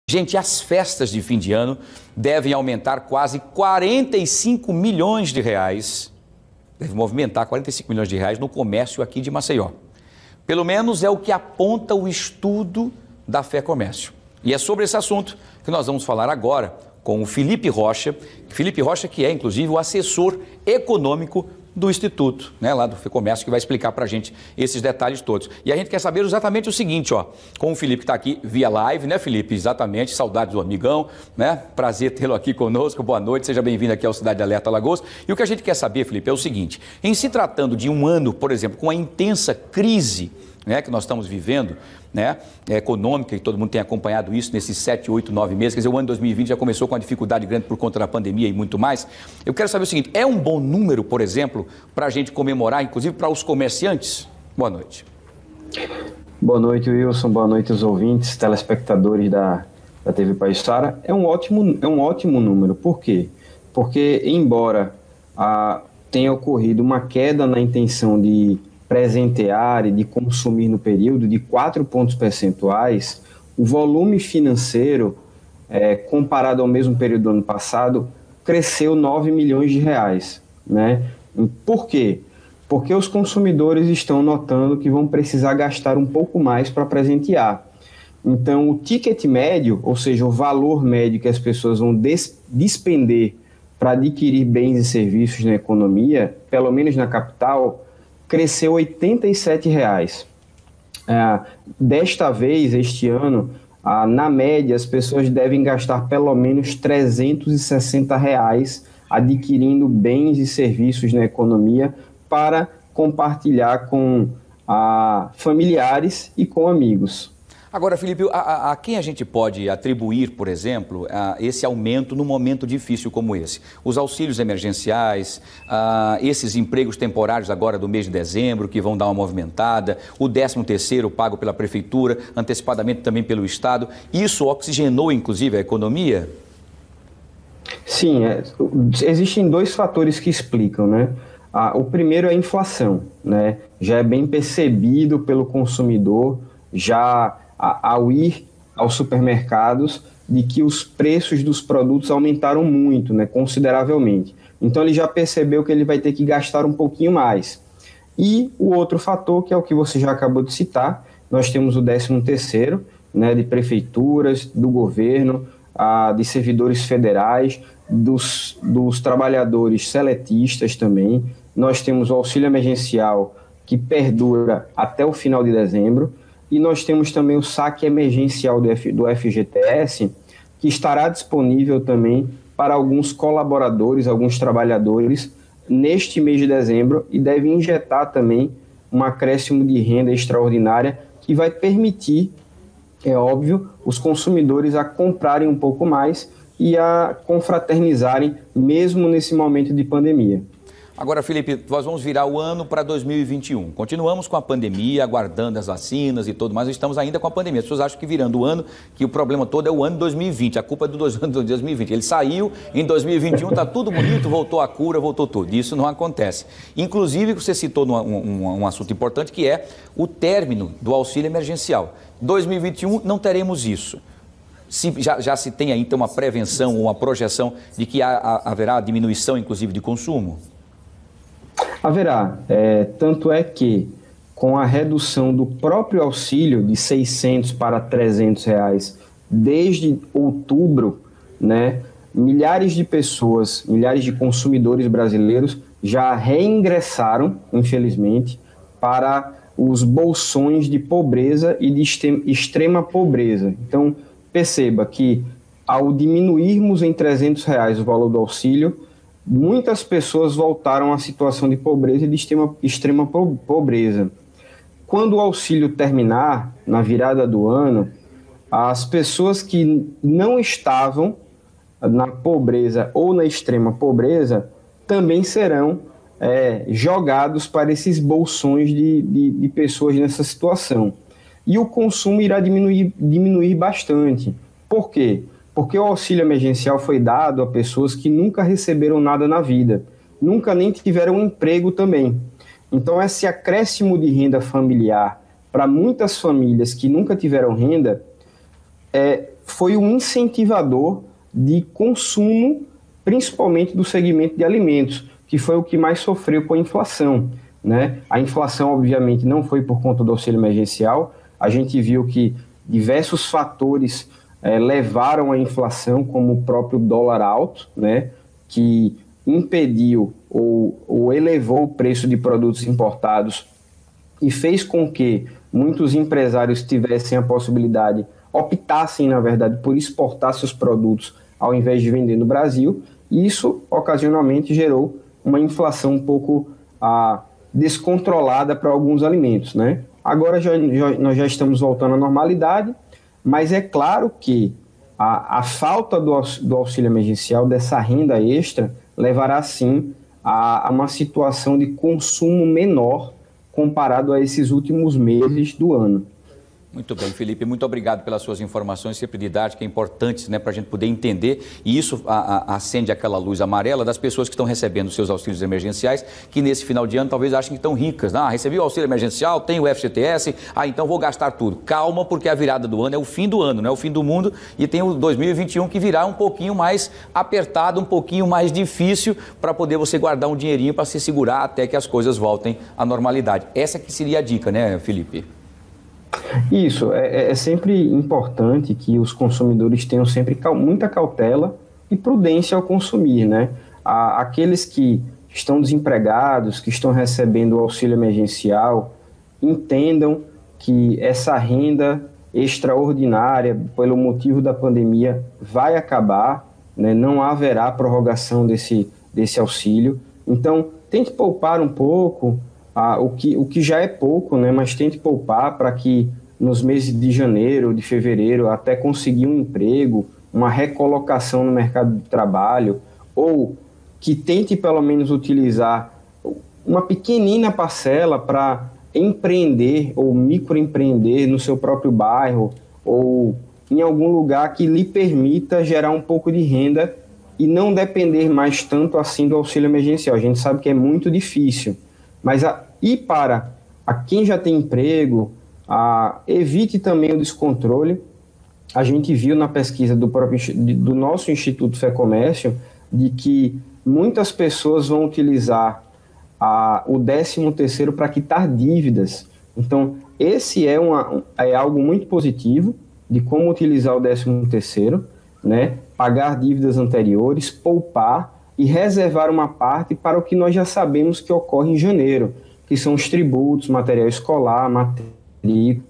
Gente, as festas de fim de ano devem aumentar quase 45 milhões de reais. Deve movimentar 45 milhões de reais no comércio aqui de Maceió. Pelo menos é o que aponta o estudo da Fé Comércio. E é sobre esse assunto que nós vamos falar agora com o Felipe Rocha. Felipe Rocha, que é inclusive o assessor econômico do Instituto, lá do FEComércio, que vai explicar para a gente esses detalhes todos. E a gente quer saber exatamente o seguinte, com o Felipe que está aqui via live, né, Felipe? Exatamente, saudades do amigão, né? Prazer tê-lo aqui conosco, boa noite, seja bem-vindo aqui ao Cidade Alerta Alagoas. E o que a gente quer saber, Felipe, é o seguinte, em se tratando de um ano, por exemplo, com a intensa crise, que nós estamos vivendo, econômica, e todo mundo tem acompanhado isso nesses 7, 8, 9 meses, quer dizer, o ano de 2020 já começou com uma dificuldade grande por conta da pandemia e muito mais. Eu quero saber o seguinte, é um bom número, por exemplo, para a gente comemorar, inclusive para os comerciantes? Boa noite. Boa noite, Wilson, boa noite aos ouvintes, telespectadores da TV Paixara. É um ótimo número, por quê? Porque, embora tenha ocorrido uma queda na intenção de presentear e de consumir no período de 4 pontos percentuais, o volume financeiro, comparado ao mesmo período do ano passado, cresceu 9 milhões de reais. Por quê? Porque os consumidores estão notando que vão precisar gastar um pouco mais para presentear. Então, o ticket médio, ou seja, o valor médio que as pessoas vão despender para adquirir bens e serviços na economia, pelo menos na capital, cresceu R$ 87. Desta vez, este ano, na média, as pessoas devem gastar pelo menos R$ 360 adquirindo bens e serviços na economia para compartilhar com familiares e com amigos. Agora, Felipe, a quem a gente pode atribuir, por exemplo, esse aumento num momento difícil como esse? Os auxílios emergenciais, esses empregos temporários agora do mês de dezembro, que vão dar uma movimentada, o 13º pago pela Prefeitura, antecipadamente também pelo Estado, isso oxigenou, inclusive, a economia? Sim, existem 2 fatores que explicam, o primeiro é a inflação, já é bem percebido pelo consumidor, já ao ir aos supermercados, de que os preços dos produtos aumentaram muito, consideravelmente. Então, ele já percebeu que ele vai ter que gastar um pouquinho mais. E o outro fator, que é o que você já acabou de citar, nós temos o 13º, de prefeituras, do governo, de servidores federais, dos trabalhadores seletistas também. Nós temos o auxílio emergencial, que perdura até o final de dezembro, e nós temos também o saque emergencial do FGTS, que estará disponível também para alguns colaboradores, alguns trabalhadores, neste mês de dezembro, e deve injetar também um acréscimo de renda extraordinária que vai permitir, é óbvio, os consumidores a comprarem um pouco mais e a confraternizarem, mesmo nesse momento de pandemia. Agora, Felipe, nós vamos virar o ano para 2021. Continuamos com a pandemia, aguardando as vacinas e tudo mais, estamos ainda com a pandemia. As pessoas acham que virando o ano, que o problema todo é o ano de 2020, a culpa é do ano de 2020. Ele saiu em 2021, está tudo bonito, voltou a cura, voltou tudo. Isso não acontece. Inclusive, você citou um assunto importante, que é o término do auxílio emergencial. 2021 não teremos isso. Já se tem aí, então, uma prevenção ou uma projeção de que haverá diminuição, inclusive, de consumo? Haverá, tanto é que com a redução do próprio auxílio de 600 para 300 reais desde outubro, milhares de pessoas, milhares de consumidores brasileiros já reingressaram, infelizmente, para os bolsões de pobreza e de extrema pobreza. Então, perceba que ao diminuirmos em 300 reais o valor do auxílio, muitas pessoas voltaram à situação de pobreza e de extrema pobreza. Quando o auxílio terminar, na virada do ano, as pessoas que não estavam na pobreza ou na extrema pobreza também serão jogados para esses bolsões de pessoas nessa situação. E o consumo irá diminuir bastante. Por quê? Porque o auxílio emergencial foi dado a pessoas que nunca receberam nada na vida, nunca nem tiveram um emprego também. Então, esse acréscimo de renda familiar para muitas famílias que nunca tiveram renda foi um incentivador de consumo, principalmente do segmento de alimentos, que foi o que mais sofreu com a inflação, né? A inflação, obviamente, não foi por conta do auxílio emergencial. A gente viu que diversos fatores levaram à inflação, como o próprio dólar alto, né? Que impediu ou elevou o preço de produtos importados e fez com que muitos empresários tivessem a possibilidade, optassem, na verdade, por exportar seus produtos ao invés de vender no Brasil. E isso, ocasionalmente, gerou uma inflação um pouco descontrolada para alguns alimentos, né? Agora nós já estamos voltando à normalidade, mas é claro que a falta do auxílio emergencial, dessa renda extra, levará sim a uma situação de consumo menor comparado a esses últimos meses do ano. Muito bem, Felipe, muito obrigado pelas suas informações, sempre didáticas, importantes, né, para a gente poder entender, e isso acende aquela luz amarela das pessoas que estão recebendo seus auxílios emergenciais, que nesse final de ano talvez achem que estão ricas. Recebi o auxílio emergencial, tenho o FGTS, então vou gastar tudo. Calma, porque a virada do ano é o fim do ano, não é o fim do mundo, e tem o 2021 que virá um pouquinho mais apertado, um pouquinho mais difícil, para poder você guardar um dinheirinho para se segurar até que as coisas voltem à normalidade. Essa que seria a dica, né, Felipe? Isso, é sempre importante que os consumidores tenham sempre muita cautela e prudência ao consumir, né? Aqueles que estão desempregados, que estão recebendo o auxílio emergencial, entendam que essa renda extraordinária, pelo motivo da pandemia, vai acabar, né? Não haverá prorrogação desse auxílio. Então, tente poupar um pouco, o que já é pouco, né? Mas tente poupar para que nos meses de janeiro, de fevereiro, até conseguir um emprego, uma recolocação no mercado de trabalho, ou que tente pelo menos utilizar uma pequenina parcela para empreender ou microempreender no seu próprio bairro ou em algum lugar que lhe permita gerar um pouco de renda e não depender mais tanto assim do auxílio emergencial. A gente sabe que é muito difícil, mas para quem já tem emprego, evite também o descontrole. A gente viu na pesquisa do nosso Instituto Fé Comércio de que muitas pessoas vão utilizar o 13º para quitar dívidas. Então, esse é algo muito positivo de como utilizar o 13º, né? Pagar dívidas anteriores, poupar e reservar uma parte para o que nós já sabemos que ocorre em janeiro, que são os tributos, material escolar,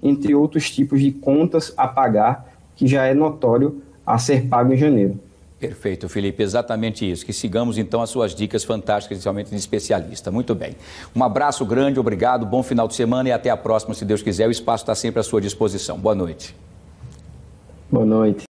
entre outros tipos de contas a pagar, que já é notório a ser pago em janeiro. Perfeito, Felipe, exatamente isso. Que sigamos então as suas dicas fantásticas, especialmente de especialista. Muito bem. Um abraço grande, obrigado, bom final de semana e até a próxima, se Deus quiser. O espaço está sempre à sua disposição. Boa noite. Boa noite.